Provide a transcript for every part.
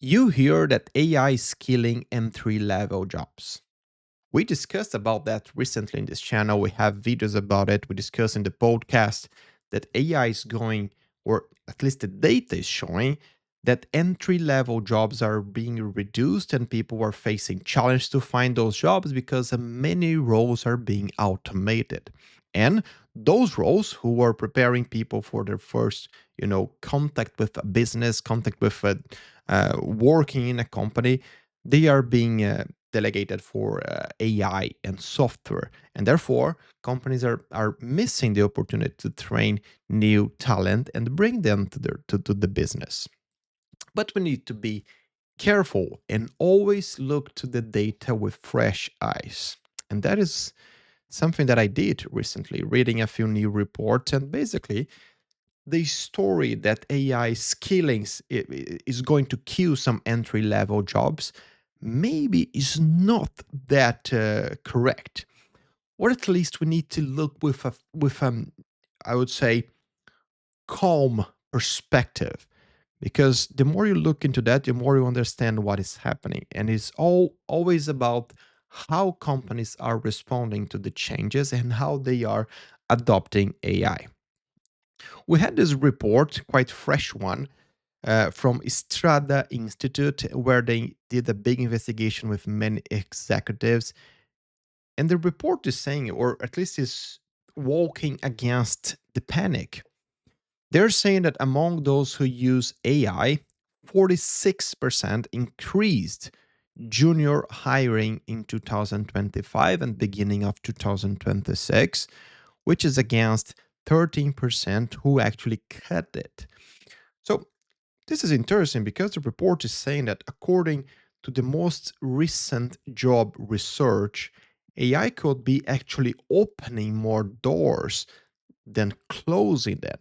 You hear that AI is killing entry level jobs. We discussed about that recently in this channel. We have videos about it. We discussed in the podcast that AI is going, or at least the data is showing, that entry level jobs are being reduced and people are facing challenge to find those jobs because many roles are being automated. And those roles who are preparing people for their first, contact with a business, contact with working in a company, they are being delegated for AI and software. And therefore, companies are missing the opportunity to train new talent and bring them to the business. But we need to be careful and always look to the data with fresh eyes. And that is something that I did recently, reading a few new reports. And basically, the story that AI skilling is going to kill some entry level jobs maybe is not that correct, or at least we need to look with I would say calm perspective, because the more you look into that, the more you understand what is happening, and it's always about how companies are responding to the changes and how they are adopting AI. We had this report, quite fresh one, from Strada Institute, where they did a big investigation with many executives. And the report is saying, or at least is walking against the panic. They're saying that among those who use AI, 46% increased junior hiring in 2025 and beginning of 2026, which is against 13% who actually cut it. So this is interesting because the report is saying that according to the most recent job research, AI could be actually opening more doors than closing them.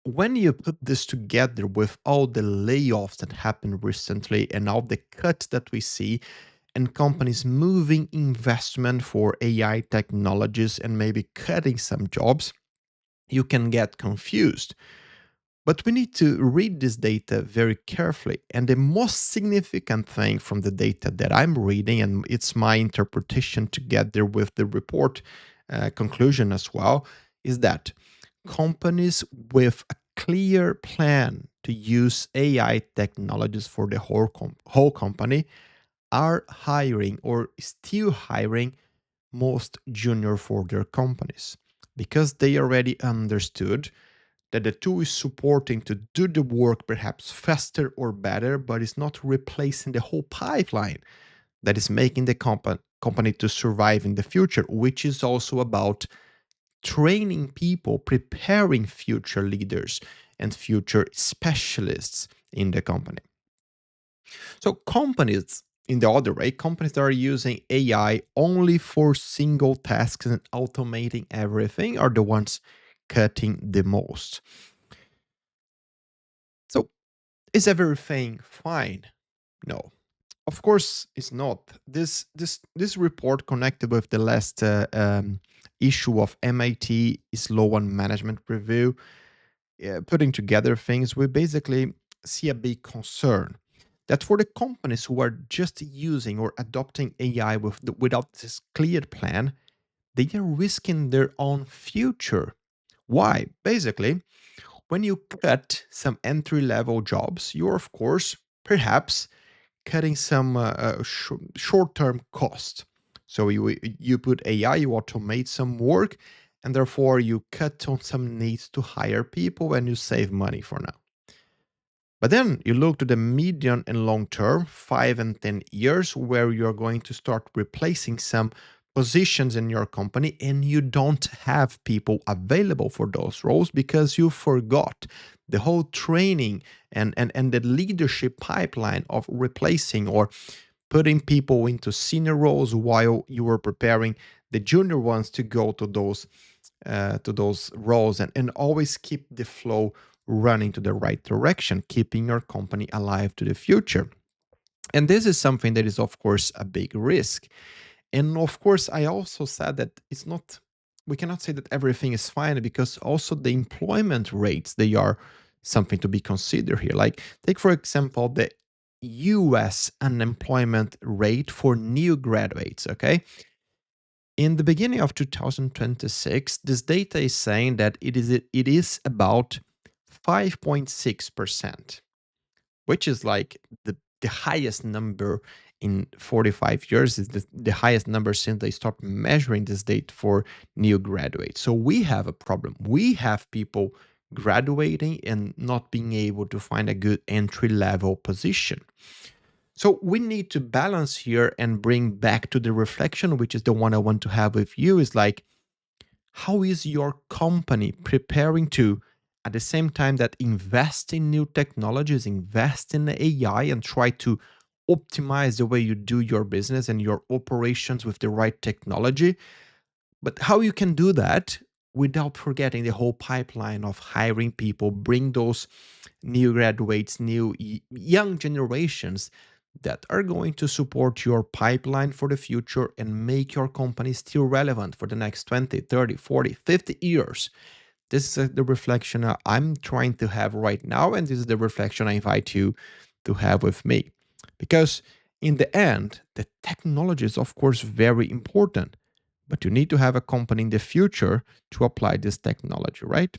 When you put this together with all the layoffs that happened recently and all the cuts that we see, and companies moving investment for AI technologies and maybe cutting some jobs, you can get confused. But we need to read this data very carefully. And the most significant thing from the data that I'm reading, and it's my interpretation together with the report conclusion as well, is that companies with a clear plan to use AI technologies for the whole company are hiring or still hiring most junior for their companies because they already understood that the tool is supporting to do the work perhaps faster or better, but it's not replacing the whole pipeline that is making the company to survive in the future, which is also about training people, preparing future leaders and future specialists in the company. So companies in the other way, companies that are using AI only for single tasks and automating everything are the ones cutting the most. So is everything fine? No, of course it's not. This report connected with the last issue of MIT Sloan Management Review, putting together things. We basically see a big concern that for the companies who are just using or adopting AI without this clear plan, they are risking their own future. Why? Basically, when you cut some entry level jobs, you're, of course, perhaps cutting some short term cost. So you put AI, you automate some work, and therefore you cut on some needs to hire people and you save money for now. But then you look to the medium and long term, 5 and 10 years, where you're going to start replacing some positions in your company and you don't have people available for those roles because you forgot the whole training and the leadership pipeline of replacing or putting people into senior roles while you were preparing the junior ones to go to those roles, and always keep the flow running to the right direction, keeping your company alive to the future. And this is something that is, of course, a big risk. And of course, I also said that it's not, we cannot say that everything is fine because also the employment rates, they are something to be considered here. Like, take, for example, the US unemployment rate for new graduates, okay? In the beginning of 2026, this data is saying that it is about 5.6%, which is like the highest number in 45 years. Is the highest number since they stopped measuring this date for new graduates. So we have a problem. We have people graduating and not being able to find a good entry level position. So we need to balance here and bring back to the reflection, which is the one I want to have with you, is like, how is your company preparing to, at the same time that invest in new technologies, invest in AI, and try to optimize the way you do your business and your operations with the right technology? But how you can do that without forgetting the whole pipeline of hiring people, bring those new graduates, new young generations that are going to support your pipeline for the future and make your company still relevant for the next 20, 30, 40, 50 years. This is the reflection I'm trying to have right now, and this is the reflection I invite you to have with me. Because in the end, the technology is, of course, very important, but you need to have a company in the future to apply this technology, right?